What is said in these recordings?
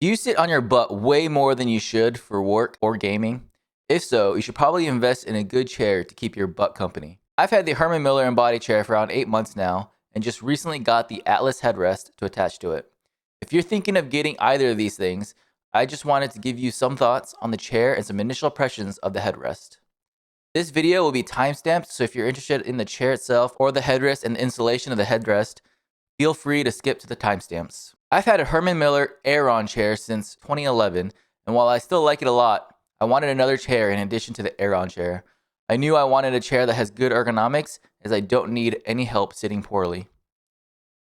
Do you sit on your butt way more than you should for work or gaming? If so, you should probably invest in a good chair to keep your butt company. I've had the Herman Miller Embody chair for around 8 months now and just recently got the Atlas headrest to attach to it. If you're thinking of getting either of these things, I just wanted to give you some thoughts on the chair and some initial impressions of the headrest. This video will be timestamped, so if you're interested in the chair itself or the headrest and the installation of the headrest, feel free to skip to the timestamps. I've had a Herman Miller Aeron chair since 2011, and while I still like it a lot, I wanted another chair in addition to the Aeron chair. I knew I wanted a chair that has good ergonomics, as I don't need any help sitting poorly.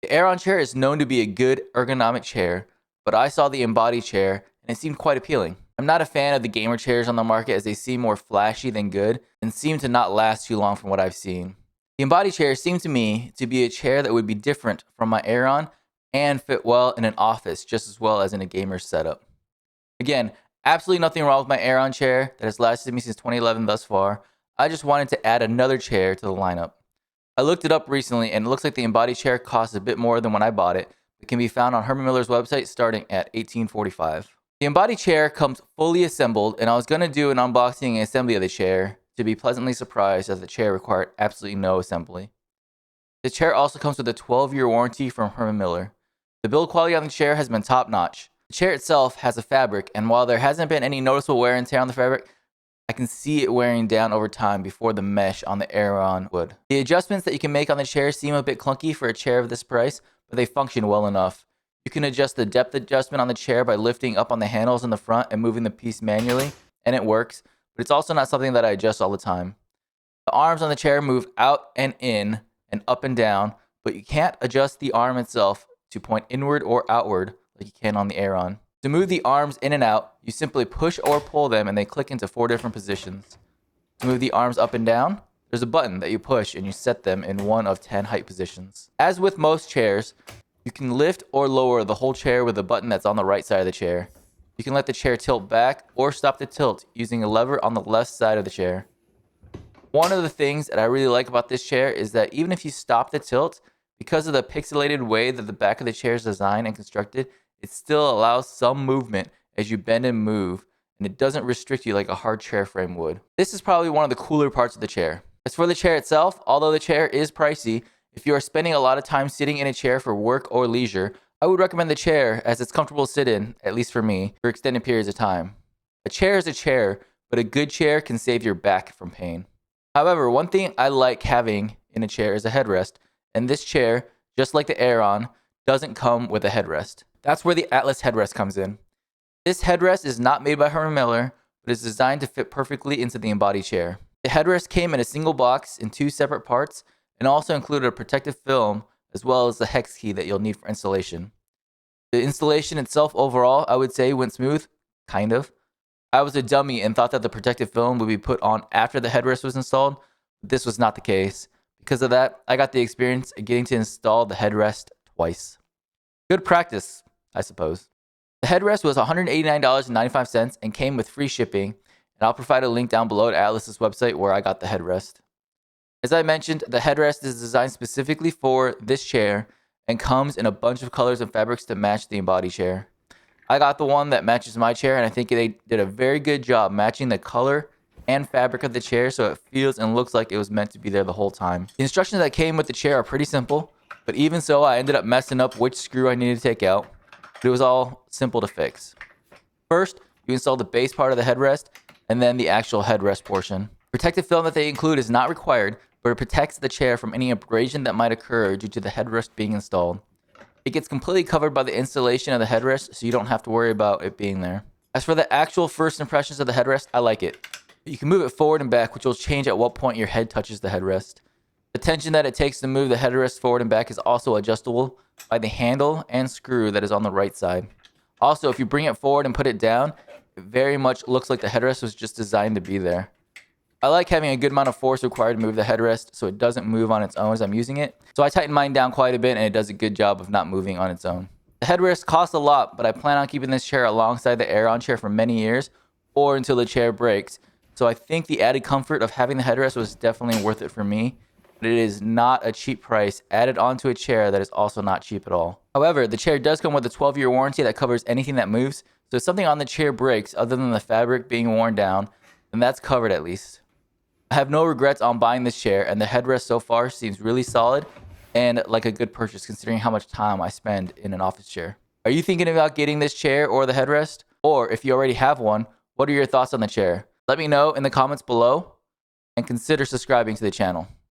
The Aeron chair is known to be a good ergonomic chair, but I saw the Embody chair and it seemed quite appealing. I'm not a fan of the gamer chairs on the market as they seem more flashy than good and seem to not last too long from what I've seen. The Embody chair seemed to me to be a chair that would be different from my Aeron and fit well in an office just as well as in a gamer's setup. Again, absolutely nothing wrong with my Aeron chair that has lasted me since 2011 thus far. I just wanted to add another chair to the lineup. I looked it up recently and it looks like the Embody chair costs a bit more than when I bought it, but can be found on Herman Miller's website starting at $18.45. The Embody chair comes fully assembled, and I was going to do an unboxing and assembly of the chair to be pleasantly surprised that the chair required absolutely no assembly. The chair also comes with a 12-year warranty from Herman Miller. The build quality on the chair has been top notch. The chair itself has a fabric, and while there hasn't been any noticeable wear and tear on the fabric, I can see it wearing down over time before the mesh on the Aeron would. The adjustments that you can make on the chair seem a bit clunky for a chair of this price, but they function well enough. You can adjust the depth adjustment on the chair by lifting up on the handles in the front and moving the piece manually, and it works, but it's also not something that I adjust all the time. The arms on the chair move out and in and up and down, but you can't adjust the arm itself to point inward or outward like you can on the Aeron. To move the arms in and out, you simply push or pull them and they click into 4 different positions. To move the arms up and down, there's a button that you push and you set them in one of 10 height positions. As with most chairs, you can lift or lower the whole chair with a button that's on the right side of the chair. You can let the chair tilt back or stop the tilt using a lever on the left side of the chair. One of the things that I really like about this chair is that even if you stop the tilt, because of the pixelated way that the back of the chair is designed and constructed, it still allows some movement as you bend and move, and it doesn't restrict you like a hard chair frame would. This is probably one of the cooler parts of the chair. As for the chair itself, although the chair is pricey, if you are spending a lot of time sitting in a chair for work or leisure, I would recommend the chair as it's comfortable to sit in, at least for me, for extended periods of time. A chair is a chair, but a good chair can save your back from pain. However, one thing I like having in a chair is a headrest, and this chair, just like the Aeron, doesn't come with a headrest. That's where the Atlas headrest comes in. This headrest is not made by Herman Miller, but is designed to fit perfectly into the Embody chair. The headrest came in a single box in 2 separate parts, and also included a protective film as well as the hex key that you'll need for installation. The installation itself overall, I would say, went smooth, kind of. I was a dummy and thought that the protective film would be put on after the headrest was installed. This was not the case. Because of that, I got the experience of getting to install the headrest twice. Good practice, I suppose. The headrest was $189.95 and came with free shipping, and I'll provide a link down below to Atlas's website where I got the headrest. As I mentioned, the headrest is designed specifically for this chair and comes in a bunch of colors and fabrics to match the Embody chair. I got the one that matches my chair, and I think they did a very good job matching the color and fabric of the chair so it feels and looks like it was meant to be there the whole time. The instructions that came with the chair are pretty simple, but even so, I ended up messing up which screw I needed to take out, but it was all simple to fix. First, you install the base part of the headrest, and then the actual headrest portion. Protective film that they include is not required, but it protects the chair from any abrasion that might occur due to the headrest being installed. It gets completely covered by the installation of the headrest, so you don't have to worry about it being there. As for the actual first impressions of the headrest, I like it. You can move it forward and back, which will change at what point your head touches the headrest. The tension that it takes to move the headrest forward and back is also adjustable by the handle and screw that is on the right side. Also, if you bring it forward and put it down, it very much looks like the headrest was just designed to be there. I like having a good amount of force required to move the headrest so it doesn't move on its own as I'm using it. So I tighten mine down quite a bit and it does a good job of not moving on its own. The headrest costs a lot, but I plan on keeping this chair alongside the Aeron chair for many years or until the chair breaks. So I think the added comfort of having the headrest was definitely worth it for me. but it is not a cheap price added onto a chair that is also not cheap at all. However, the chair does come with a 12-year warranty that covers anything that moves, so if something on the chair breaks other than the fabric being worn down, then that's covered at least. I have no regrets on buying this chair, and the headrest so far seems really solid and like a good purchase considering how much time I spend in an office chair. Are you thinking about getting this chair or the headrest? Or if you already have one, what are your thoughts on the chair? Let me know in the comments below and consider subscribing to the channel.